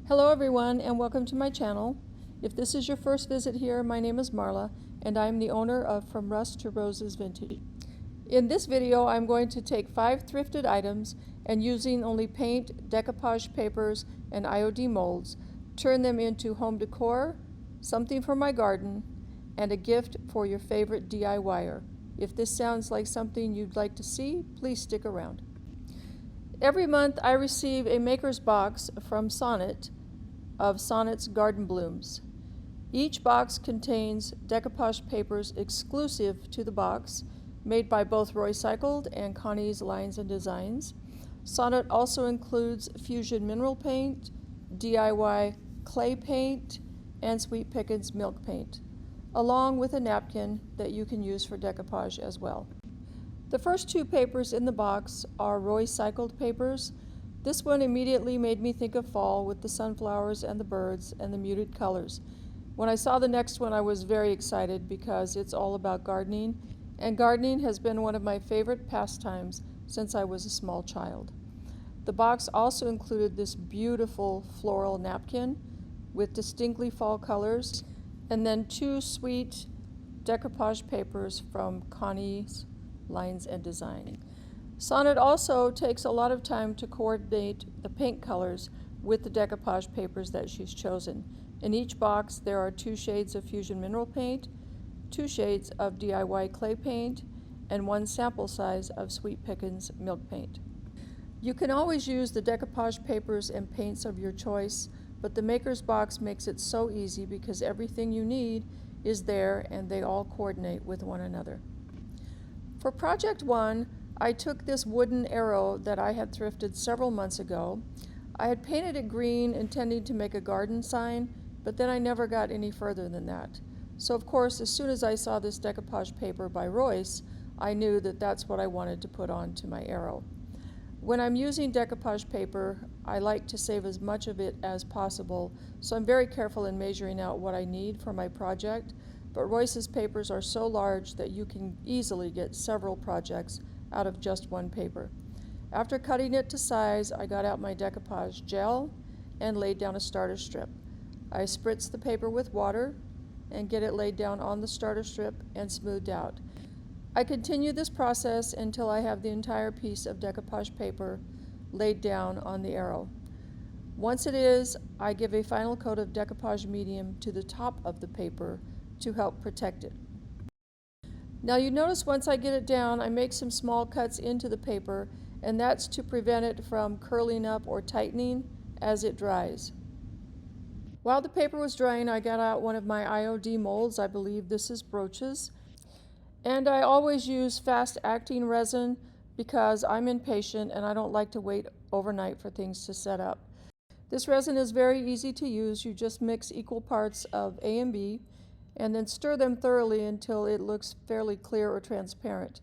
Hello everyone and welcome to my channel. If this is your first visit here, my name is Marla and I'm the owner of From Rust to Roses Vintage. In this video I'm going to take 5 thrifted items and using only paint, decoupage papers, and IOD molds, turn them into home decor, something for my garden, and a gift for your favorite DIYer. If this sounds like something you'd like to see, please stick around. Every month I receive a maker's box from Sonnet of Sonnet's Garden Blooms. Each box contains decoupage papers exclusive to the box, made by both Roycycled and Connie's Lines and Designs. Sonnet also includes Fusion Mineral Paint, DIY Clay Paint, and Sweet Pickens Milk Paint, along with a napkin that you can use for decoupage as well. The first 2 papers in the box are Roycycled papers. This one immediately made me think of fall with the sunflowers and the birds and the muted colors. When I saw the next one, I was very excited because it's all about gardening, and gardening has been one of my favorite pastimes since I was a small child. The box also included this beautiful floral napkin with distinctly fall colors, and then 2 sweet decoupage papers from Connie's Lines and Design. Sonnet also takes a lot of time to coordinate the paint colors with the decoupage papers that she's chosen. In each box there are 2 shades of Fusion Mineral Paint, 2 shades of DIY Clay Paint, and 1 sample size of Sweet Pickens Milk Paint. You can always use the decoupage papers and paints of your choice, but the maker's box makes it so easy because everything you need is there and they all coordinate with one another. For project 1, I took this wooden arrow that I had thrifted several months ago. I had painted it green intending to make a garden sign, but then I never got any further than that. So of course, as soon as I saw this decoupage paper by Royce, I knew that that's what I wanted to put onto my arrow. When I'm using decoupage paper, I like to save as much of it as possible, so I'm very careful in measuring out what I need for my project. But Royce's papers are so large that you can easily get several projects out of just one paper. After cutting it to size, I got out my decoupage gel and laid down a starter strip. I spritzed the paper with water and get it laid down on the starter strip and smoothed out. I continue this process until I have the entire piece of decoupage paper laid down on the arrow. Once it is, I give a final coat of decoupage medium to the top of the paper to help protect it. Now you notice once I get it down, I make some small cuts into the paper, and that's to prevent it from curling up or tightening as it dries. While the paper was drying, I got out one of my IOD molds. I believe this is brooches. And I always use fast-acting resin because I'm impatient and I don't like to wait overnight for things to set up. This resin is very easy to use. You just mix equal parts of A and B and then stir them thoroughly until it looks fairly clear or transparent.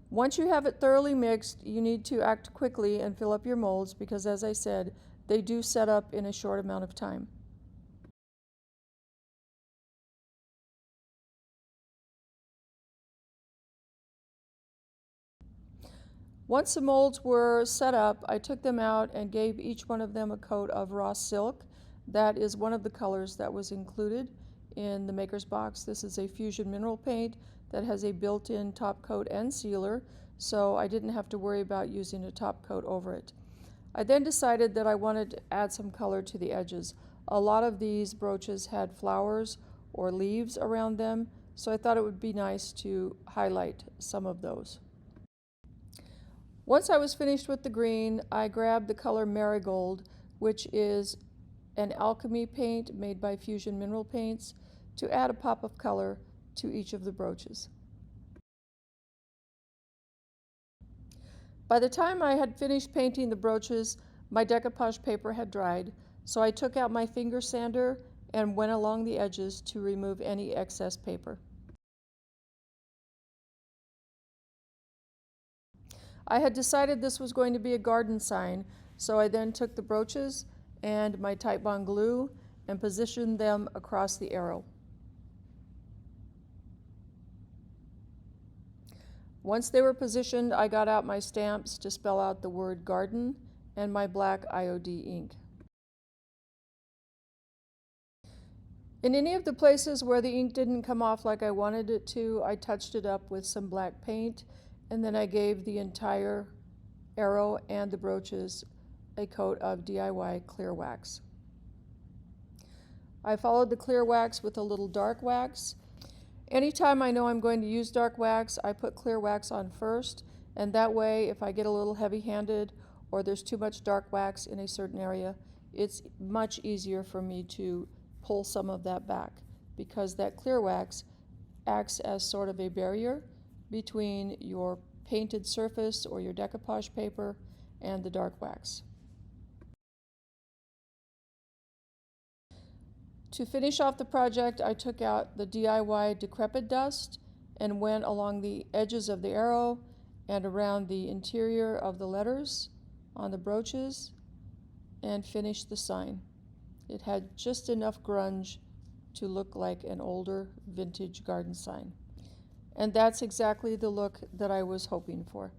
Once you have it thoroughly mixed, you need to act quickly and fill up your molds because, as I said, they do set up in a short amount of time. Once the molds were set up, I took them out and gave each one of them a coat of raw silk. That is one of the colors that was included in the maker's box. This is a Fusion Mineral Paint that has a built-in top coat and sealer, so I didn't have to worry about using a top coat over it. I then decided that I wanted to add some color to the edges. A lot of these brooches had flowers or leaves around them, so I thought it would be nice to highlight some of those. Once I was finished with the green, I grabbed the color Marigold, which is an alchemy paint made by Fusion Mineral Paints, to add a pop of color to each of the brooches. By the time I had finished painting the brooches, my decoupage paper had dried, so I took out my finger sander and went along the edges to remove any excess paper. I had decided this was going to be a garden sign, so I then took the brooches and my Titebond glue and positioned them across the arrow. Once they were positioned, I got out my stamps to spell out the word garden and my black IOD ink. In any of the places where the ink didn't come off like I wanted it to, I touched it up with some black paint, and then I gave the entire arrow and the brooches a coat of DIY clear wax. I followed the clear wax with a little dark wax. Anytime I know I'm going to use dark wax, I put clear wax on first, and that way if I get a little heavy-handed or there's too much dark wax in a certain area, it's much easier for me to pull some of that back, because that clear wax acts as sort of a barrier between your painted surface or your decoupage paper and the dark wax. To finish off the project, I took out the DIY decrepit dust and went along the edges of the arrow and around the interior of the letters on the brooches and finished the sign. It had just enough grunge to look like an older vintage garden sign. And that's exactly the look that I was hoping for.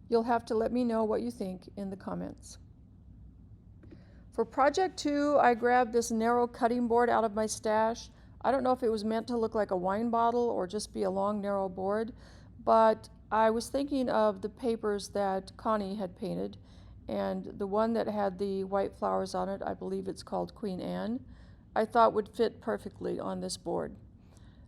You'll have to let me know what you think in the comments. For project 2, I grabbed this narrow cutting board out of my stash. I don't know if it was meant to look like a wine bottle or just be a long, narrow board, but I was thinking of the papers that Connie had painted, and the one that had the white flowers on it, I believe it's called Queen Anne, I thought would fit perfectly on this board.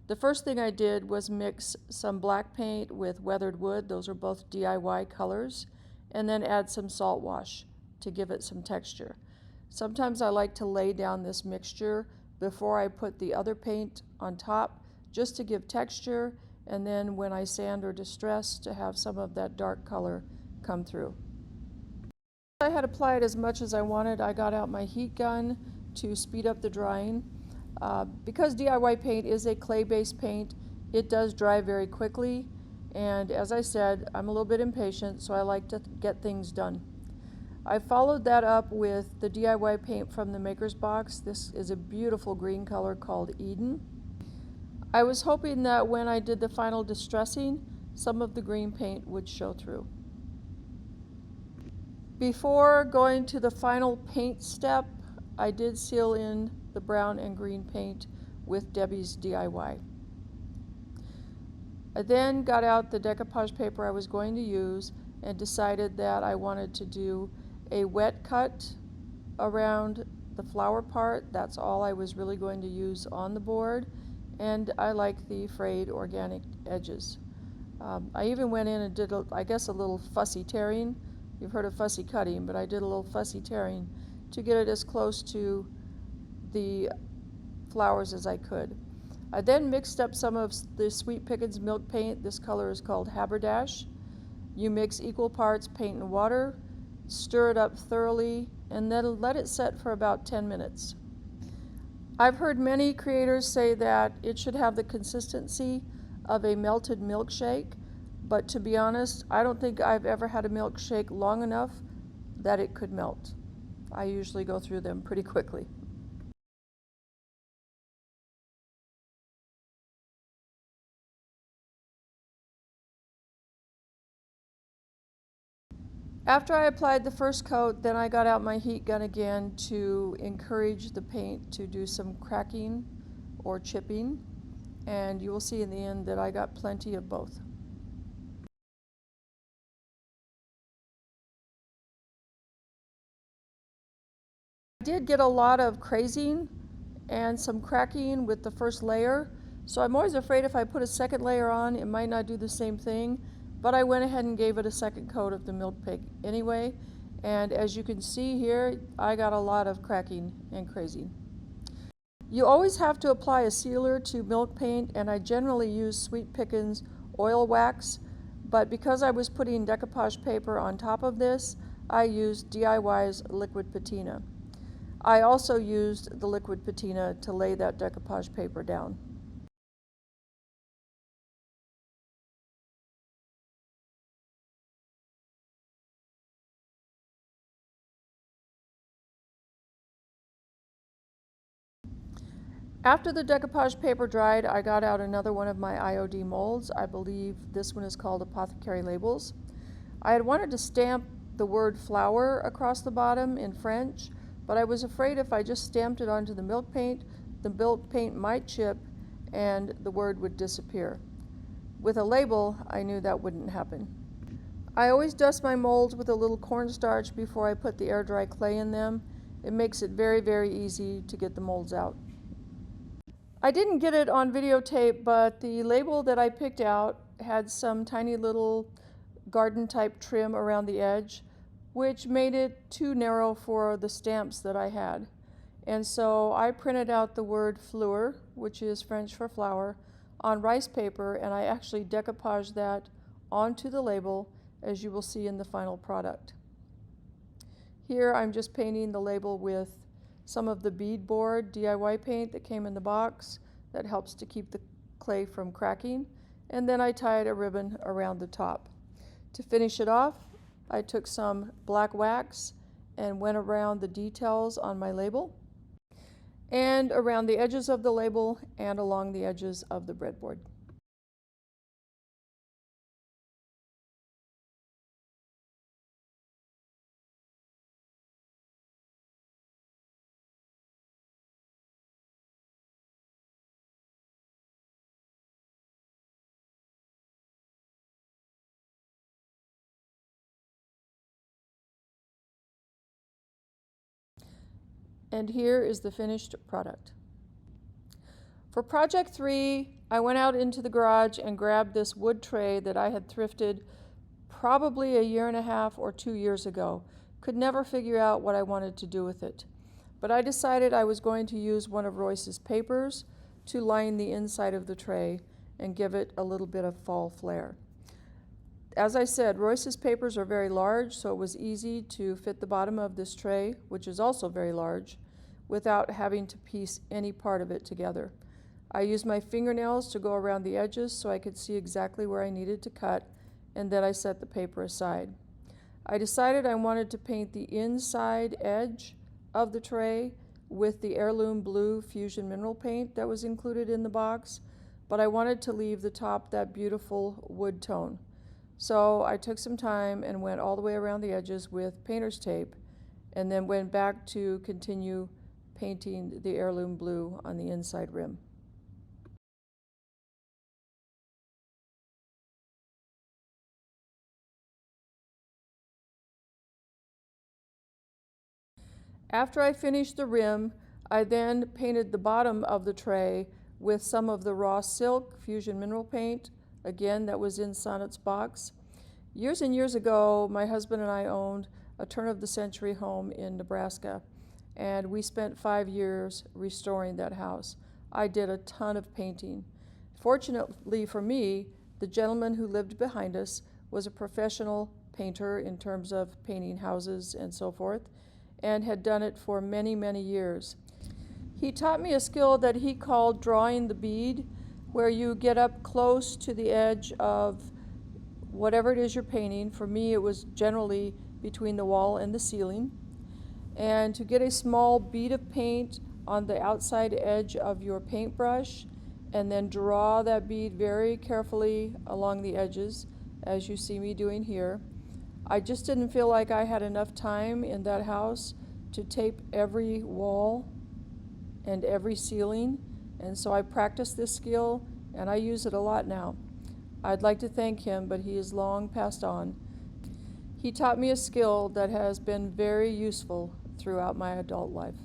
The first thing I did was mix some black paint with weathered wood, those are both DIY colors, and then add some salt wash to give it some texture. Sometimes I like to lay down this mixture before I put the other paint on top, just to give texture, and then when I sand or distress, to have some of that dark color come through. I had applied as much as I wanted. I got out my heat gun to speed up the drying. Because DIY paint is a clay-based paint, it does dry very quickly, and as I said, I'm a little bit impatient, so I like to get things done. I followed that up with the DIY paint from the Maker's Box. This is a beautiful green color called Eden. I was hoping that when I did the final distressing, some of the green paint would show through. Before going to the final paint step, I did seal in the brown and green paint with Debbie's DIY. I then got out the decoupage paper I was going to use and decided that I wanted to do a wet cut around the flower part. That's all I was really going to use on the board, and I like the frayed organic edges. I even went in and did, I guess, a little fussy tearing. You've heard of fussy cutting, but I did a little fussy tearing to get it as close to the flowers as I could. I then mixed up some of the Sweet Pickens milk paint. This color is called Haberdash. You mix equal parts paint and water, stir it up thoroughly, and then let it set for about 10 minutes. I've heard many creators say that it should have the consistency of a melted milkshake, but to be honest, I don't think I've ever had a milkshake long enough that it could melt. I usually go through them pretty quickly. After I applied the first coat, then I got out my heat gun again to encourage the paint to do some cracking or chipping, and you will see in the end that I got plenty of both. I did get a lot of crazing and some cracking with the first layer, so I'm always afraid if I put a second layer on, it might not do the same thing, but I went ahead and gave it a second coat of the milk paint anyway, and as you can see here, I got a lot of cracking and crazing. You always have to apply a sealer to milk paint, and I generally use Sweet Pickens oil wax, but because I was putting decoupage paper on top of this, I used DIY's liquid patina. I also used the liquid patina to lay that decoupage paper down. After the decoupage paper dried, I got out another one of my IOD molds. I believe this one is called Apothecary Labels. I had wanted to stamp the word flower across the bottom in French, but I was afraid if I just stamped it onto the milk paint might chip and the word would disappear. With a label, I knew that wouldn't happen. I always dust my molds with a little cornstarch before I put the air dry clay in them. It makes it very, very easy to get the molds out. I didn't get it on videotape, but the label that I picked out had some tiny little garden type trim around the edge, which made it too narrow for the stamps that I had. And so I printed out the word fleur, which is French for flower, on rice paper, and I actually decoupaged that onto the label, as you will see in the final product. Here I'm just painting the label with some of the beadboard DIY paint that came in the box that helps to keep the clay from cracking, and then I tied a ribbon around the top. To finish it off, I took some black wax and went around the details on my label and around the edges of the label and along the edges of the breadboard. And here is the finished product. For project 3, I went out into the garage and grabbed this wood tray that I had thrifted probably a year and a half or 2 years ago. Could never figure out what I wanted to do with it. But I decided I was going to use one of Royce's papers to line the inside of the tray and give it a little bit of fall flair. As I said, Royce's papers are very large, so it was easy to fit the bottom of this tray, which is also very large, without having to piece any part of it together. I used my fingernails to go around the edges so I could see exactly where I needed to cut, and then I set the paper aside. I decided I wanted to paint the inside edge of the tray with the heirloom blue fusion mineral paint that was included in the box, but I wanted to leave the top that beautiful wood tone. So I took some time and went all the way around the edges with painter's tape, and then went back to continue painting the heirloom blue on the inside rim. After I finished the rim, I then painted the bottom of the tray with some of the raw silk fusion mineral paint, again that was in Sonnet's box. Years and years ago, my husband and I owned a turn-of-the-century home in Nebraska, and we spent 5 years restoring that house. I did a ton of painting. Fortunately for me, the gentleman who lived behind us was a professional painter in terms of painting houses and so forth, and had done it for many, many years. He taught me a skill that he called drawing the bead, where you get up close to the edge of whatever it is you're painting. For me, it was generally between the wall and the ceiling. And to get a small bead of paint on the outside edge of your paintbrush, and then draw that bead very carefully along the edges, as you see me doing here. I just didn't feel like I had enough time in that house to tape every wall and every ceiling, and so I practiced this skill and I use it a lot now. I'd like to thank him, but he is long passed on. He taught me a skill that has been very useful throughout my adult life.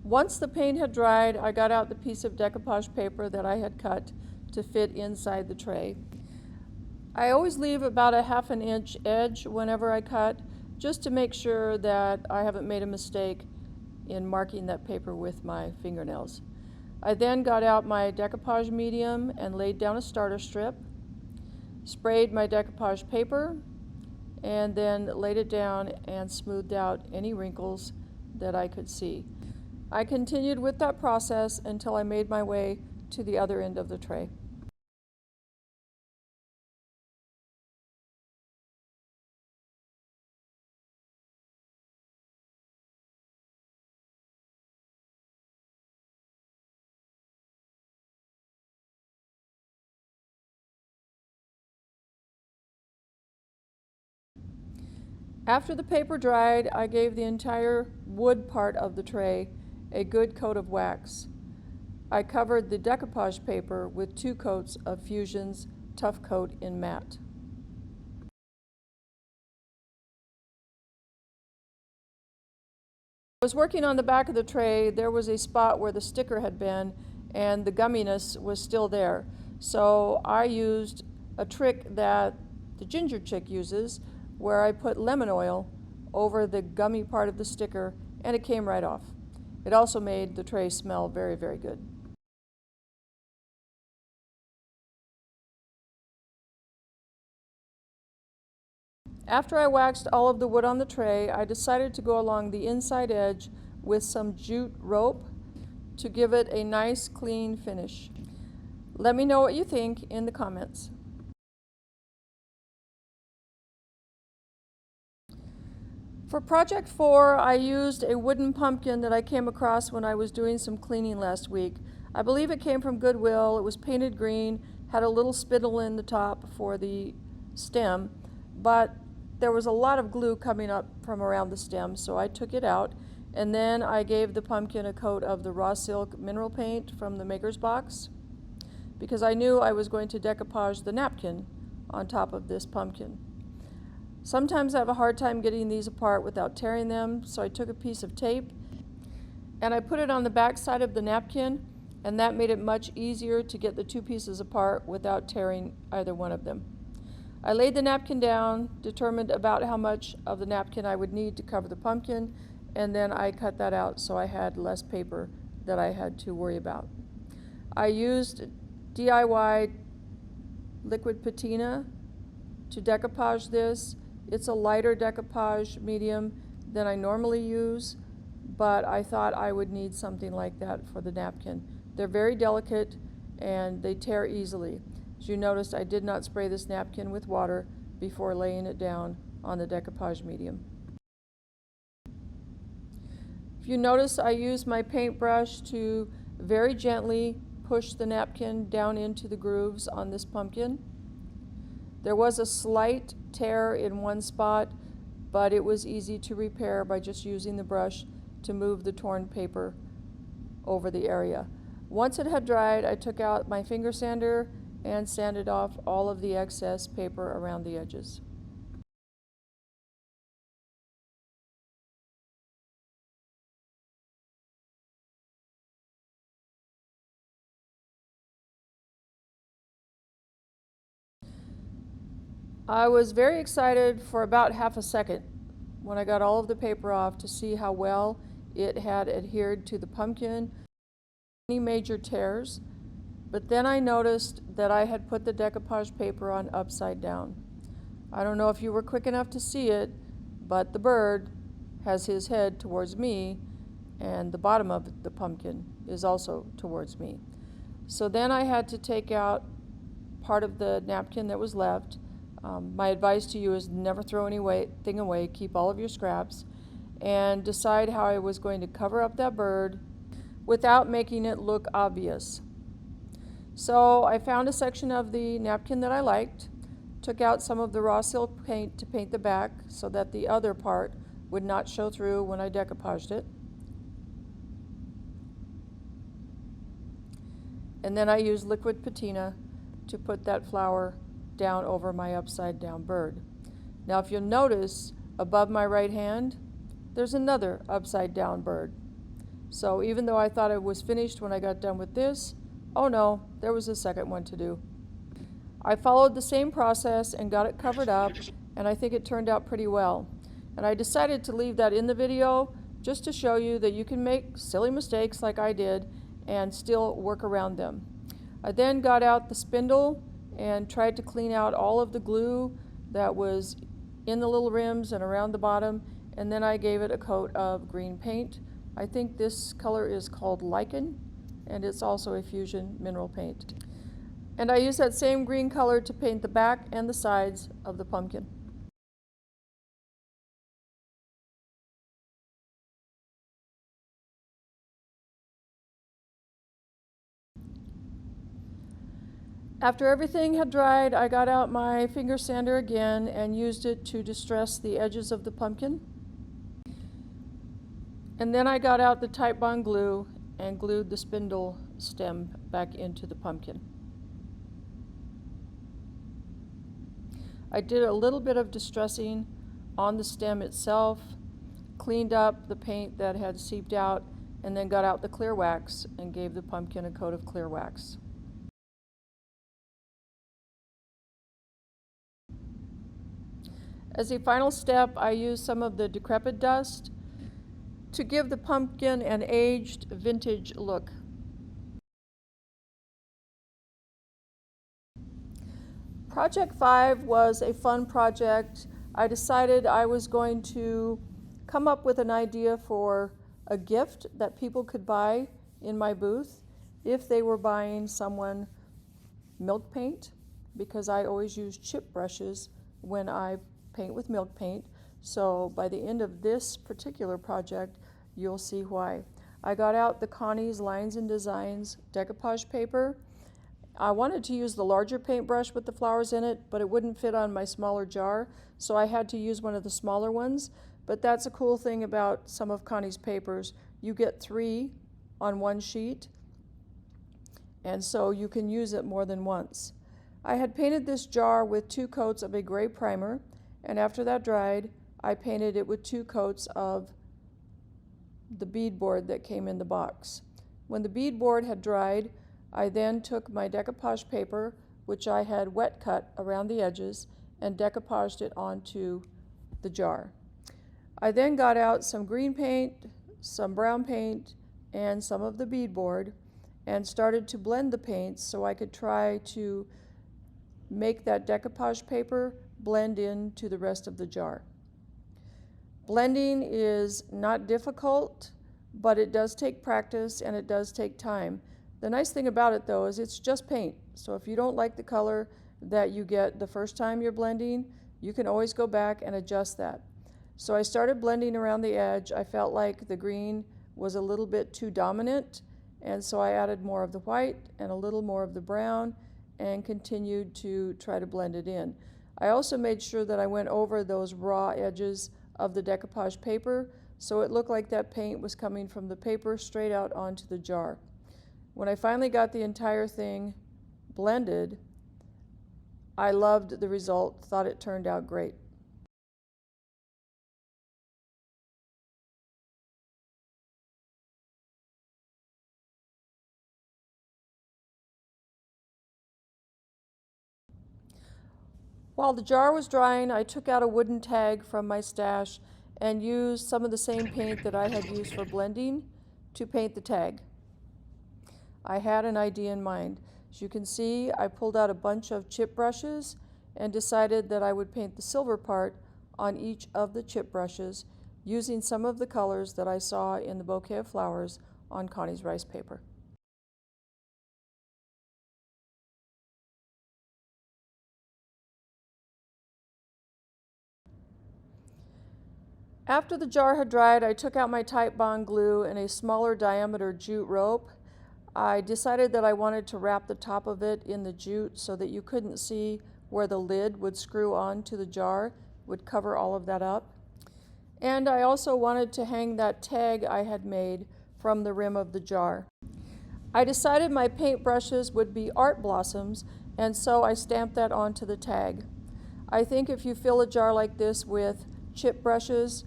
Once the paint had dried, I got out the piece of decoupage paper that I had cut to fit inside the tray. I always leave about a 1/2 inch edge whenever I cut, just to make sure that I haven't made a mistake in marking that paper with my fingernails. I then got out my decoupage medium and laid down a starter strip, sprayed my decoupage paper, and then laid it down and smoothed out any wrinkles that I could see. I continued with that process until I made my way to the other end of the tray. After the paper dried, I gave the entire wood part of the tray a good coat of wax. I covered the decoupage paper with 2 coats of Fusion's Tough Coat in Matte. I was working on the back of the tray. There was a spot where the sticker had been and the gumminess was still there. So I used a trick that the ginger chick uses, where I put lemon oil over the gummy part of the sticker and it came right off. It also made the tray smell very, very good. After I waxed all of the wood on the tray, I decided to go along the inside edge with some jute rope to give it a nice clean finish. Let me know what you think in the comments. For project 4, I used a wooden pumpkin that I came across when I was doing some cleaning last week. I believe it came from Goodwill. It was painted green, had a little spindle in the top for the stem, but there was a lot of glue coming up from around the stem, so I took it out, and then I gave the pumpkin a coat of the raw silk mineral paint from the maker's box, because I knew I was going to decoupage the napkin on top of this pumpkin. Sometimes I have a hard time getting these apart without tearing them, so I took a piece of tape and I put it on the back side of the napkin, and that made it much easier to get the 2 pieces apart without tearing either one of them. I laid the napkin down, determined about how much of the napkin I would need to cover the pumpkin, and then I cut that out so I had less paper that I had to worry about. I used DIY liquid patina to decoupage this. It's a lighter decoupage medium than I normally use, but I thought I would need something like that for the napkin. They're very delicate and they tear easily. As you noticed, I did not spray this napkin with water before laying it down on the decoupage medium. If you notice, I use my paintbrush to very gently push the napkin down into the grooves on this pumpkin. There was a slight tear in one spot, but it was easy to repair by just using the brush to move the torn paper over the area. Once it had dried, I took out my finger sander and sanded off all of the excess paper around the edges. I was very excited for about half a second when I got all of the paper off to see how well it had adhered to the pumpkin, any major tears, but then I noticed that I had put the decoupage paper on upside down. I don't know if you were quick enough to see it, but the bird has his head towards me and the bottom of the pumpkin is also towards me. So then I had to take out part of the napkin that was left. My advice to you is never throw anything away, keep all of your scraps, and decide how I was going to cover up that bird without making it look obvious. So I found a section of the napkin that I liked, took out some of the raw silk paint to paint the back so that the other part would not show through when I decoupaged it. And then I used liquid patina to put that flower down over my upside down bird. Now if you'll notice, above my right hand, there's another upside down bird. So even though I thought it was finished when I got done with this, oh no, there was a second one to do. I followed the same process and got it covered up, and I think it turned out pretty well. And I decided to leave that in the video just to show you that you can make silly mistakes like I did and still work around them. I then got out the spindle and tried to clean out all of the glue that was in the little rims and around the bottom, and then I gave it a coat of green paint. I think this color is called Lichen, and it's also a fusion mineral paint. And I used that same green color to paint the back and the sides of the pumpkin. After everything had dried, I got out my finger sander again and used it to distress the edges of the pumpkin. And then I got out the Titebond glue and glued the spindle stem back into the pumpkin. I did a little bit of distressing on the stem itself, cleaned up the paint that had seeped out, and then got out the clear wax and gave the pumpkin a coat of clear wax. As a final step, I used some of the decrepit dust to give the pumpkin an aged vintage look. Project 5 was a fun project. I decided I was going to come up with an idea for a gift that people could buy in my booth if they were buying someone milk paint, because I always use chip brushes when I paint with milk paint. So by the end of this particular project, you'll see why. I got out the Connie's Lines and Designs decoupage paper. I wanted to use the larger paintbrush with the flowers in it, but it wouldn't fit on my smaller jar, so I had to use one of the smaller ones. But that's a cool thing about some of Connie's papers. You get 3 on one sheet, and so you can use it more than once. I had painted this jar with 2 coats of a gray primer, and after that dried, I painted it with 2 coats of the beadboard that came in the box. When the beadboard had dried, I then took my decoupage paper, which I had wet cut around the edges, and decoupaged it onto the jar. I then got out some green paint, some brown paint, and some of the beadboard, and started to blend the paints so I could try to make that decoupage paper blend into the rest of the jar. Blending is not difficult, but it does take practice and it does take time. The nice thing about it though is it's just paint. So if you don't like the color that you get the first time you're blending, you can always go back and adjust that. So I started blending around the edge. I felt like the green was a little bit too dominant, and so I added more of the white and a little more of the brown and continued to try to blend it in. I also made sure that I went over those raw edges of the decoupage paper so it looked like that paint was coming from the paper straight out onto the jar. When I finally got the entire thing blended, I loved the result, thought it turned out great. While the jar was drying, I took out a wooden tag from my stash and used some of the same paint that I had used for blending to paint the tag. I had an idea in mind. As you can see, I pulled out a bunch of chip brushes and decided that I would paint the silver part on each of the chip brushes using some of the colors that I saw in the bouquet of flowers on Connie's rice paper. After the jar had dried, I took out my Titebond glue and a smaller diameter jute rope. I decided that I wanted to wrap the top of it in the jute so that you couldn't see where the lid would screw onto the jar, would cover all of that up. And I also wanted to hang that tag I had made from the rim of the jar. I decided my paint brushes would be art blossoms, and so I stamped that onto the tag. I think if you fill a jar like this with chip brushes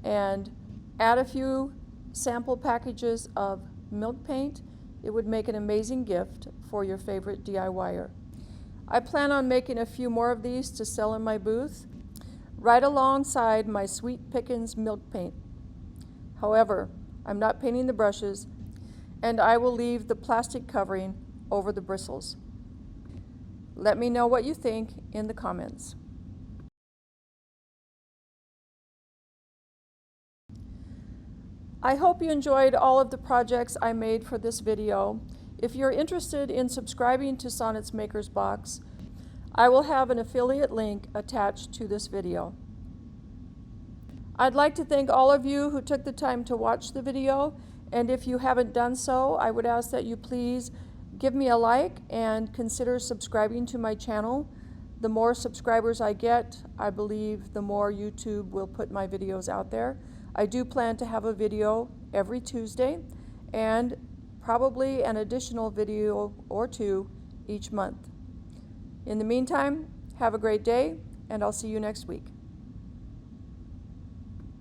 and add a few sample packages of milk paint, it would make an amazing gift for your favorite DIYer. I plan on making a few more of these to sell in my booth, right alongside my Sweet Pickins milk paint. However, I'm not painting the brushes, and I will leave the plastic covering over the bristles. Let me know what you think in the comments. I hope you enjoyed all of the projects I made for this video. If you're interested in subscribing to Sonnet's Maker's Box, I will have an affiliate link attached to this video. I'd like to thank all of you who took the time to watch the video, and if you haven't done so, I would ask that you please give me a like and consider subscribing to my channel. The more subscribers I get, I believe the more YouTube will put my videos out there. I do plan to have a video every Tuesday and probably an additional video or two each month. In the meantime, have a great day, and I'll see you next week.